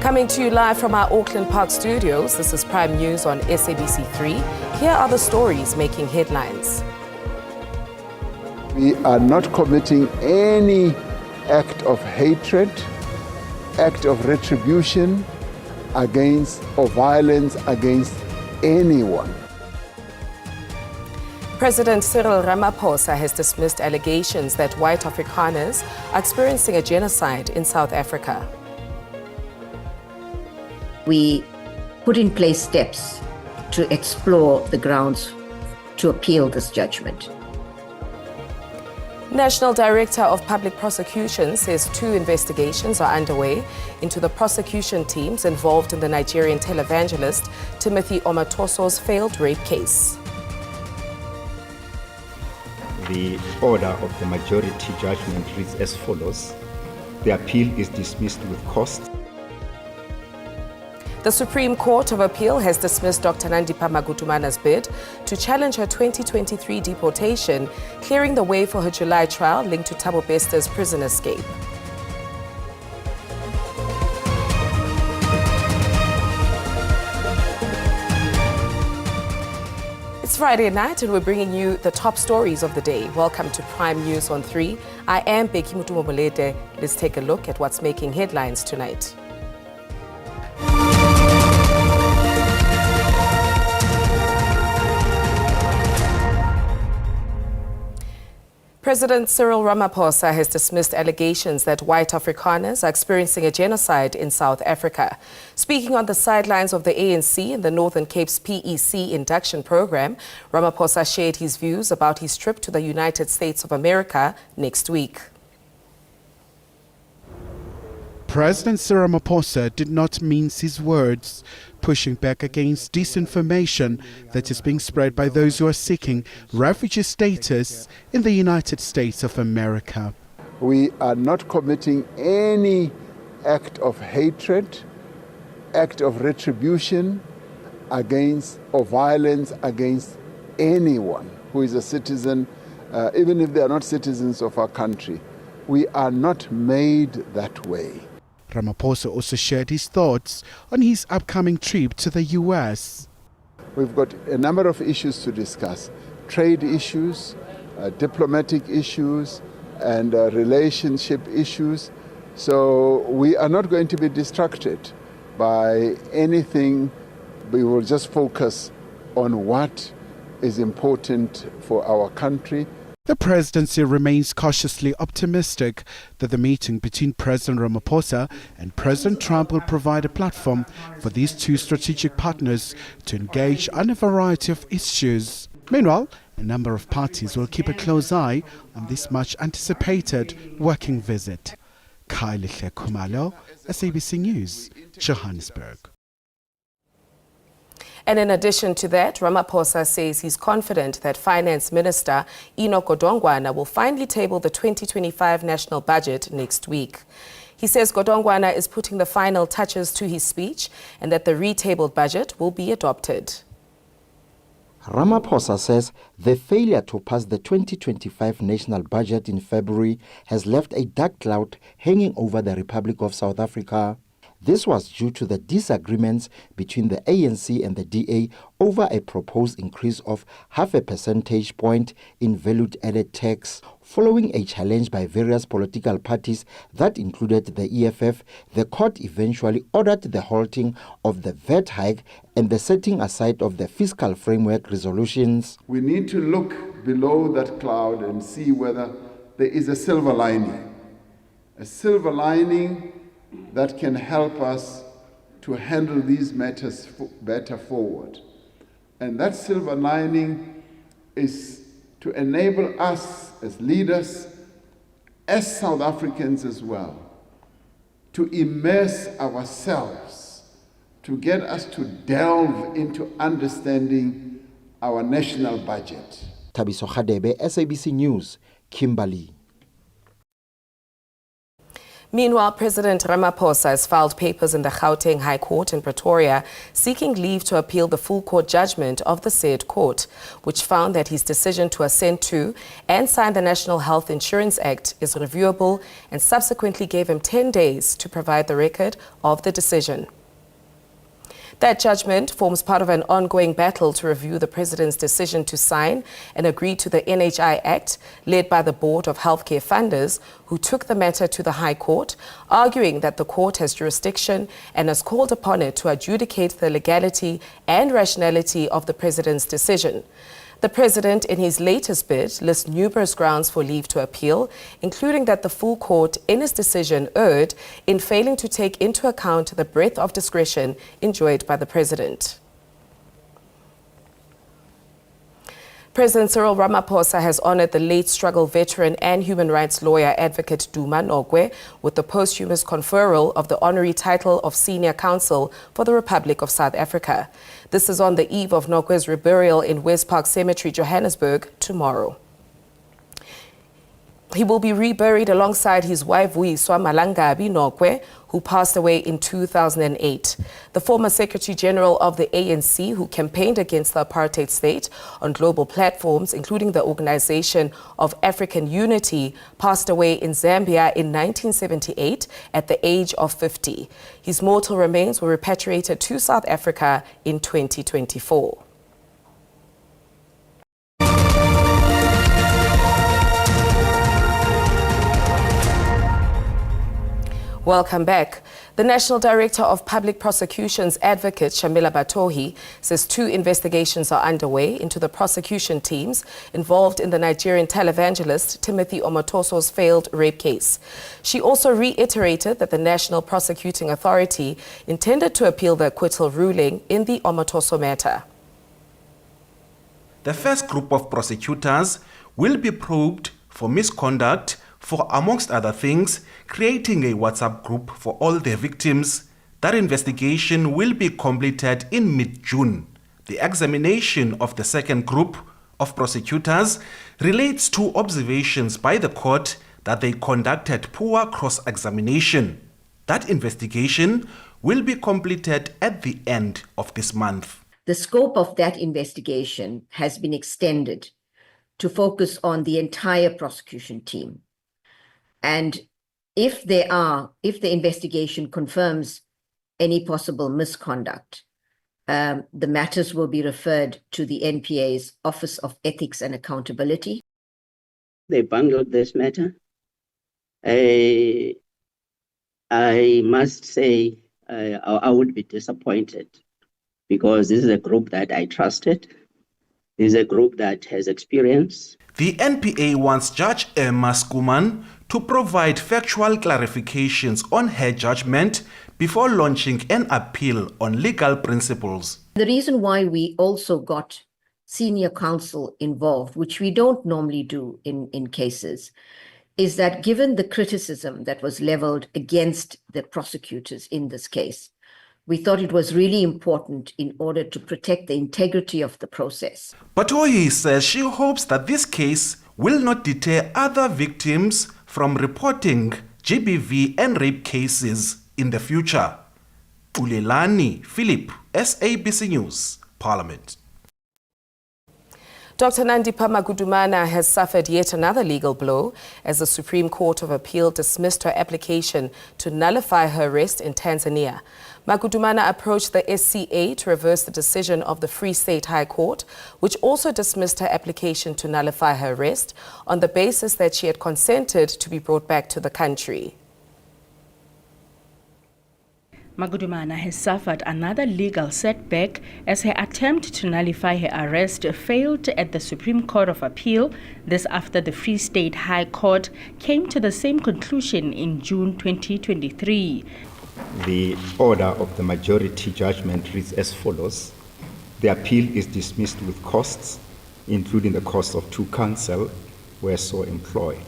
Coming to you live from our Auckland Park studios, this is Prime News on SABC 3. Here are the stories making headlines. We are not committing any act of hatred, act of retribution against or violence against anyone. President Cyril Ramaphosa has dismissed allegations that white Afrikaners are experiencing a genocide in South Africa. We put in place steps to explore the grounds to appeal this judgment. National Director of Public Prosecutions says 2 investigations are underway into the prosecution teams involved in the Nigerian televangelist Timothy Omatoso's failed rape case. The order of the majority judgment reads as follows. The appeal is dismissed with cost. The Supreme Court of Appeal has dismissed Dr. Mutumanas' bid to challenge her 2023 deportation, clearing the way for her July trial linked to Thabo Beste's prison escape. It's Friday night and we're bringing you the top stories of the day. Welcome to Prime News on 3. I am Beki Mutumomolete. Let's take a look at what's making headlines tonight. President Cyril Ramaphosa has dismissed allegations that white Afrikaners are experiencing a genocide in South Africa. Speaking on the sidelines of the ANC in the Northern Cape's PEC induction program, Ramaphosa shared his views about his trip to the United States of America next week. President Cyril Ramaphosa did not mince his words, pushing back against disinformation that is being spread by those who are seeking refugee status in the United States of America. We are not committing any act of hatred, act of retribution against or violence against anyone who is a citizen, even if they are not citizens of our country. We are not made that way. Ramaphosa also shared his thoughts on his upcoming trip to the U.S. We've got a number of issues to discuss. Trade issues, diplomatic issues, and relationship issues. So we are not going to be distracted by anything. We will just focus on what is important for our country. The presidency remains cautiously optimistic that the meeting between President Ramaphosa and President Trump will provide a platform for these 2 strategic partners to engage on a variety of issues. Meanwhile, a number of parties will keep a close eye on this much-anticipated working visit. Kailihle Khumalo, SABC News, Johannesburg. And in addition to that, Ramaphosa says he's confident that Finance Minister Enoch Godongwana will finally table the 2025 national budget next week. He says Godongwana is putting the final touches to his speech and that the retabled budget will be adopted. Ramaphosa says the failure to pass the 2025 national budget in February has left a dark cloud hanging over the Republic of South Africa. This was due to the disagreements between the ANC and the DA over a proposed increase of 0.5 percentage point in value-added tax. Following a challenge by various political parties that included the EFF, the court eventually ordered the halting of the VAT hike and the setting aside of the fiscal framework resolutions. We need to look below that cloud and see whether there is a silver lining. A silver lining that can help us to handle these matters better forward. And that silver lining is to enable us as leaders, as South Africans as well, to immerse ourselves, to get us to delve into understanding our national budget. Tabiso Khadebe, SABC News, Kimberley. Meanwhile, President Ramaphosa has filed papers in the Gauteng High Court in Pretoria seeking leave to appeal the full court judgment of the said court, which found that his decision to assent to and sign the National Health Insurance Act is reviewable and subsequently gave him 10 days to provide the record of the decision. That judgment forms part of an ongoing battle to review the president's decision to sign and agree to the NHI Act, led by the Board of Healthcare Funders, who took the matter to the High Court, arguing that the court has jurisdiction and has called upon it to adjudicate the legality and rationality of the president's decision. The president, in his latest bid, lists numerous grounds for leave to appeal, including that the full court, in its decision, erred in failing to take into account the breadth of discretion enjoyed by the president. President Cyril Ramaphosa has honored the late struggle veteran and human rights lawyer advocate Duma Nokwe with the posthumous conferral of the honorary title of Senior Counsel for the Republic of South Africa. This is on the eve of Nokwe's reburial in West Park Cemetery, Johannesburg, tomorrow. He will be reburied alongside his wife, Vuyiswa Malangabi Nokwe, who passed away in 2008. The former Secretary General of the ANC, who campaigned against the apartheid state on global platforms, including the Organization of African Unity, passed away in Zambia in 1978 at the age of 50. His mortal remains were repatriated to South Africa in 2024. Welcome back. The National Director of Public Prosecutions Advocate Shamila Batohi says 2 investigations are underway into the prosecution teams involved in the Nigerian televangelist Timothy Omotoso's failed rape case. She also reiterated that the National Prosecuting Authority intended to appeal the acquittal ruling in the Omotoso matter. The first group of prosecutors will be probed for misconduct for, amongst other things, creating a WhatsApp group for all their victims. That investigation will be completed in mid-June. The examination of the second group of prosecutors relates to observations by the court that they conducted poor cross-examination. That investigation will be completed at the end of this month. The scope of that investigation has been extended to focus on the entire prosecution team. And if the investigation confirms any possible misconduct, the matters will be referred to the NPA's Office of Ethics and Accountability. They bungled this matter. I must say I would be disappointed because this is a group that I trusted. This is a group that has experience. The NPA wants Judge Emma Skuman to provide factual clarifications on her judgment before launching an appeal on legal principles. The reason why we also got senior counsel involved, which we don't normally do in cases, is that given the criticism that was leveled against the prosecutors in this case, we thought it was really important in order to protect the integrity of the process. Batohi says she hopes that this case will not deter other victims from reporting GBV and rape cases in the future. Ulelani Philip, SABC News, Parliament. Dr. Nandipha Magudumana has suffered yet another legal blow as the Supreme Court of Appeal dismissed her application to nullify her arrest in Tanzania. Magudumana approached the SCA to reverse the decision of the Free State High Court, which also dismissed her application to nullify her arrest on the basis that she had consented to be brought back to the country. Magudumana has suffered another legal setback as her attempt to nullify her arrest failed at the Supreme Court of Appeal. This after the Free State High Court came to the same conclusion in June 2023. The order of the majority judgment reads as follows. The appeal is dismissed with costs, including the cost of 2 counsel, where so employed.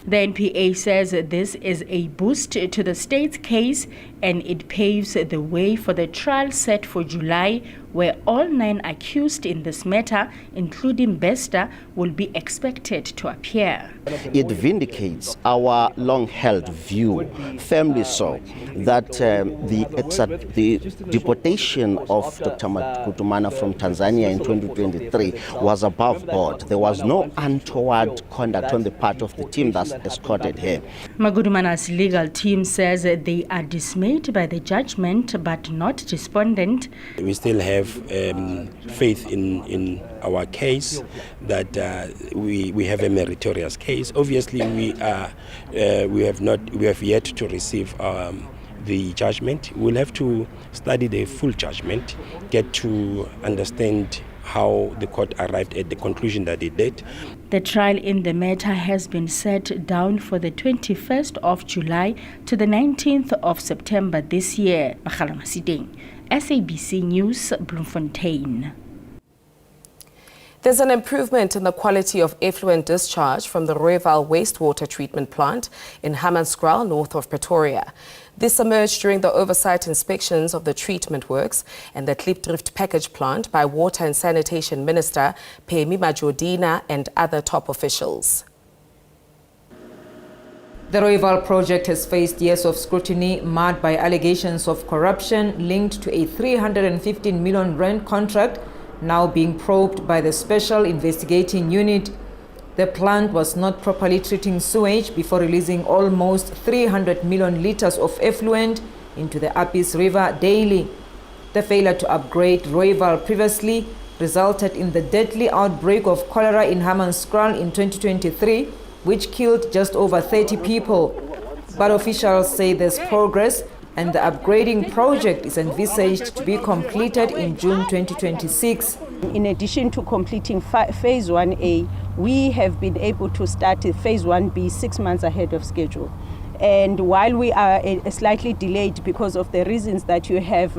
The NPA says this is a boost to the state's case and it paves the way for the trial set for July, where all 9 accused in this matter, including Bester, will be expected to appear. It vindicates our long-held view, firmly so, that the deportation of Dr. Mutumanas from Tanzania in 2023 was above board. There was no untoward conduct on the part of the team that escorted him. Mutumanas' legal team says they are dismayed by the judgment but not despondent. We still have faith in our case, that we have a meritorious case. Obviously, we have yet to receive the judgment. We'll have to study the full judgment, get to understand how the court arrived at the conclusion that it did. The trial in the matter has been set down for the 21st of July to the 19th of September this year. SABC News, Bloemfontein. There's an improvement in the quality of effluent discharge from the Rooiwal wastewater treatment plant in Hammanskraal, north of Pretoria. This emerged during the oversight inspections of the treatment works and the Klipdrift package plant by Water and Sanitation Minister Phemi Majodina and other top officials. The Rooiwal project has faced years of scrutiny marred by allegations of corruption linked to a 315 million rand contract now being probed by the Special Investigating Unit. The plant was not properly treating sewage before releasing almost 300 million litres of effluent into the Apis River daily. The failure to upgrade Rooiwal previously resulted in the deadly outbreak of cholera in Hammanskraal in 2023, which killed just over 30 people. But officials say there's progress and the upgrading project is envisaged to be completed in June 2026. In addition to completing phase 1A, we have been able to start phase 1B 6 months ahead of schedule. And while we are slightly delayed because of the reasons that you have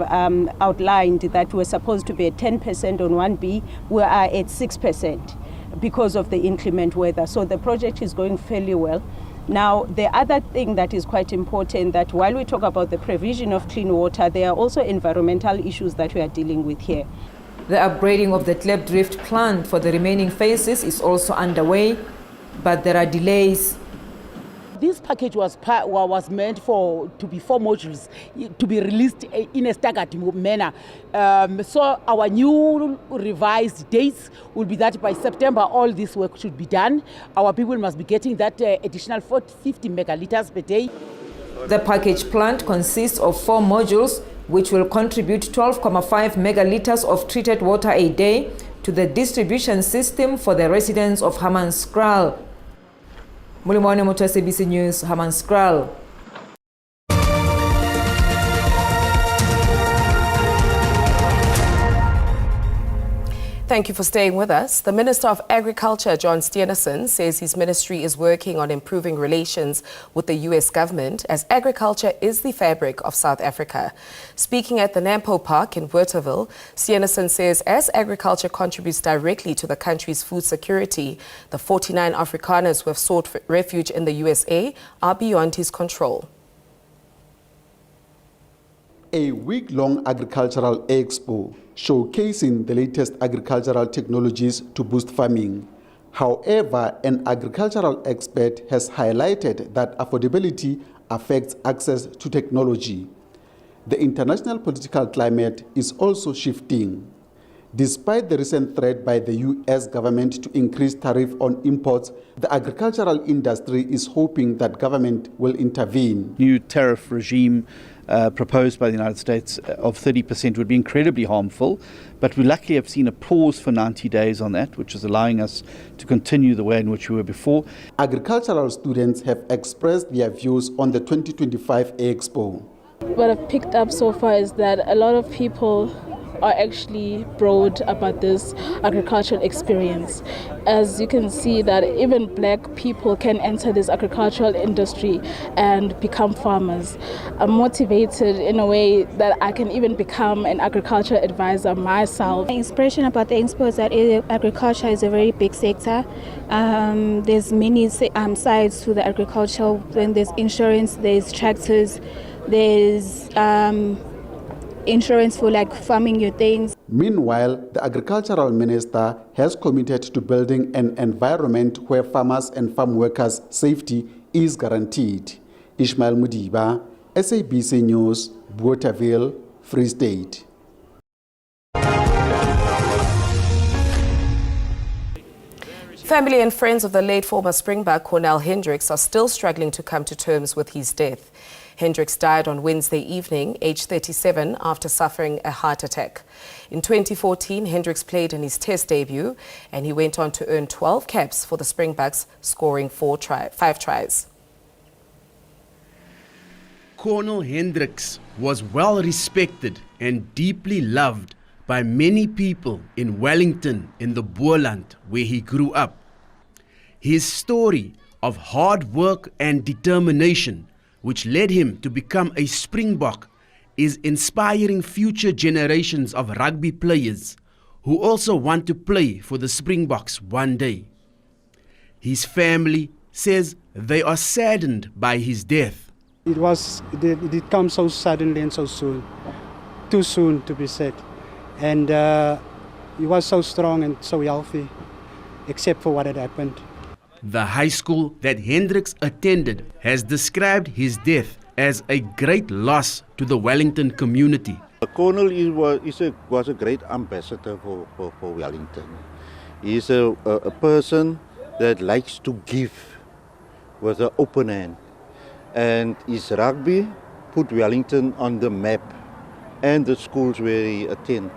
outlined, that we're supposed to be at 10% on 1B, we are at 6% because of the inclement weather. So the project is going fairly well. Now, the other thing that is quite important, that while we talk about the provision of clean water, there are also environmental issues that we are dealing with here. The upgrading of the Klipdrift plant for the remaining phases is also underway, but there are delays. This package was meant to be 4 modules to be released in a staggered manner. So our new revised dates will be that by September all this work should be done. Our people must be getting that additional 50 megalitres per day. The package plant consists of 4 modules which will contribute 12.5 megalitres of treated water a day to the distribution system for the residents of Hammanskraal. Mulimwane Mutu, SABC News, Hammanskraal. Thank you for staying with us. The Minister of Agriculture, John Steenerson, says his ministry is working on improving relations with the U.S. government as agriculture is the fabric of South Africa. Speaking at the Nampo Park in Bothaville, Steenerson says as agriculture contributes directly to the country's food security, the 49 Afrikaners who have sought refuge in the USA are beyond his control. A week-long agricultural expo showcasing the latest agricultural technologies to boost farming. However, an agricultural expert has highlighted that affordability affects access to technology. The international political climate is also shifting. Despite the recent threat by the U.S. government to increase tariff on imports, the agricultural industry is hoping that government will intervene. New tariff regime proposed by the United States of 30% would be incredibly harmful, but we luckily have seen a pause for 90 days on that, which is allowing us to continue the way in which we were before. Agricultural students have expressed their views on the 2025 Expo. What I've picked up so far is that a lot of people are actually brought about this agricultural experience. As you can see that even black people can enter this agricultural industry and become farmers. I'm motivated in a way that I can even become an agriculture advisor myself. The inspiration about the expo is that agriculture is a very big sector. There's many sides to the agriculture. Then there's insurance, there's tractors, there's insurance for like farming your things. Meanwhile, the agricultural minister has committed to building an environment where farmers and farm workers' safety is guaranteed. Ishmael Mudiba, SABC News, Bothaville, Free State. Family and friends of the late former Springbok Cornell Hendris are still struggling to come to terms with his death. Hendris died on Wednesday evening, aged 37, after suffering a heart attack. In 2014, Hendris played in his Test debut and he went on to earn 12 caps for the Springboks, scoring 5 tries. Colonel Hendris was well respected and deeply loved by many people in Wellington in the Boerland where he grew up. His story of hard work and determination, which led him to become a Springbok, is inspiring future generations of rugby players who also want to play for the Springboks one day. His family says they are saddened by his death. It come so suddenly and so soon, too soon to be said. And he was so strong and so healthy, except for what had happened. The high school that Hendris attended has described his death as a great loss to the Wellington community. Cornell was a great ambassador for Wellington. He's a person that likes to give with an open hand. And his rugby put Wellington on the map and the schools where he attended.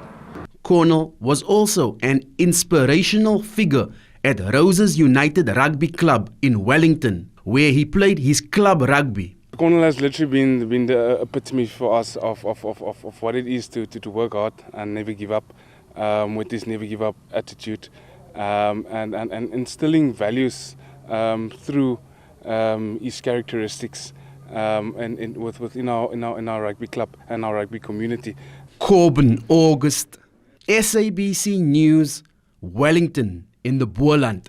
Cornell was also an inspirational figure at Roses United Rugby Club in Wellington, where he played his club rugby. Cornell has literally been the epitome for us of what it is to work hard and never give up, with this never give up attitude, and instilling values through his characteristics and within our rugby club and our rugby community. Corbin August, SABC News, Wellington in the Boerland.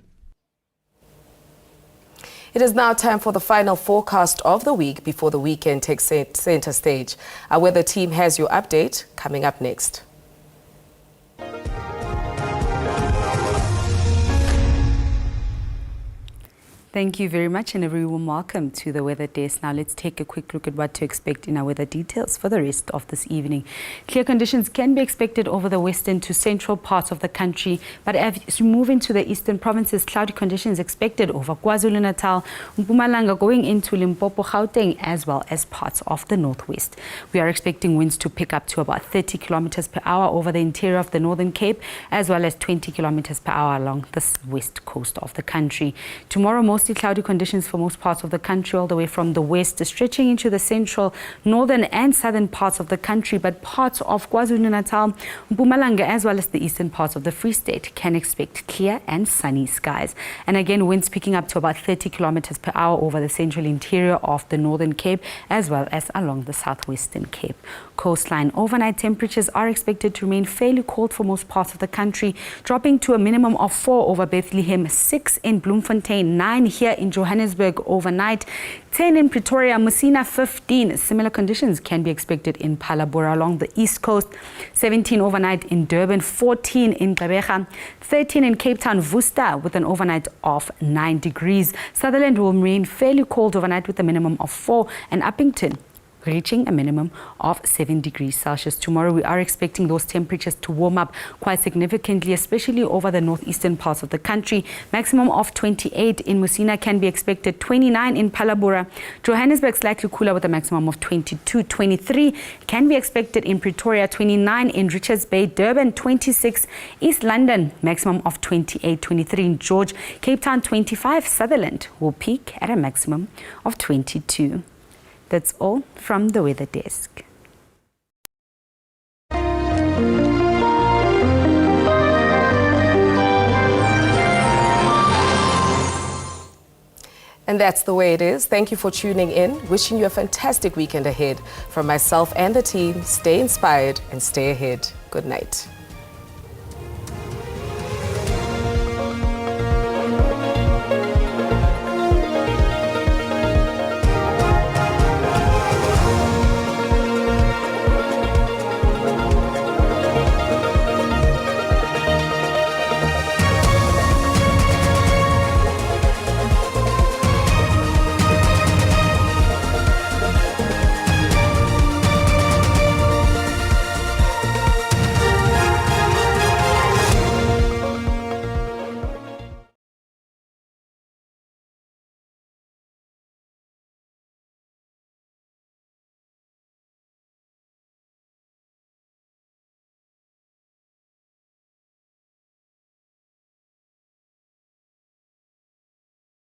It is now time for the final forecast of the week before the weekend takes center stage. Our weather team has your update coming up next. Thank you very much and a very warm welcome to the weather desk. Now let's take a quick look at what to expect in our weather details for the rest of this evening. Clear conditions can be expected over the western to central parts of the country, but as we move into the eastern provinces, cloudy conditions expected over KwaZulu-Natal, Mpumalanga, going into Limpopo, Gauteng, as well as parts of the northwest. We are expecting winds to pick up to about 30 kilometers per hour over the interior of the Northern Cape, as well as 20 kilometers per hour along the west coast of the country. Tomorrow, mostly cloudy conditions for most parts of the country, all the way from the west stretching into the central, northern and southern parts of the country, but parts of KwaZulu-Natal, Mpumalanga, as well as the eastern parts of the Free State can expect clear and sunny skies. And again, winds picking up to about 30 kilometers per hour over the central interior of the Northern Cape, as well as along the southwestern Cape. Coastline overnight temperatures are expected to remain fairly cold for most parts of the country, dropping to a minimum of 4 over Bethlehem, 6 in Bloemfontein, 9 here in Johannesburg overnight, 10 in Pretoria, Messina 15. Similar conditions can be expected in Palabora along the east coast, 17 overnight in Durban, 14 in Gqeberha, 13 in Cape Town, Worcester with an overnight of 9 degrees. Sutherland will remain fairly cold overnight with a minimum of 4, and Uppington reaching a minimum of 7 degrees Celsius. Tomorrow we are expecting those temperatures to warm up quite significantly, especially over the northeastern parts of the country. Maximum of 28 in Messina can be expected, 29 in Palabora. Johannesburg slightly cooler with a maximum of 22, 23 can be expected in Pretoria, 29 in Richards Bay, Durban 26, East London maximum of 28, 23 in George, Cape Town 25, Sutherland will peak at a maximum of 22. That's all from the weather desk. that's the way it is. Thank you for tuning in. Wishing you a fantastic weekend ahead. From myself and the team, stay inspired and stay ahead. Good night.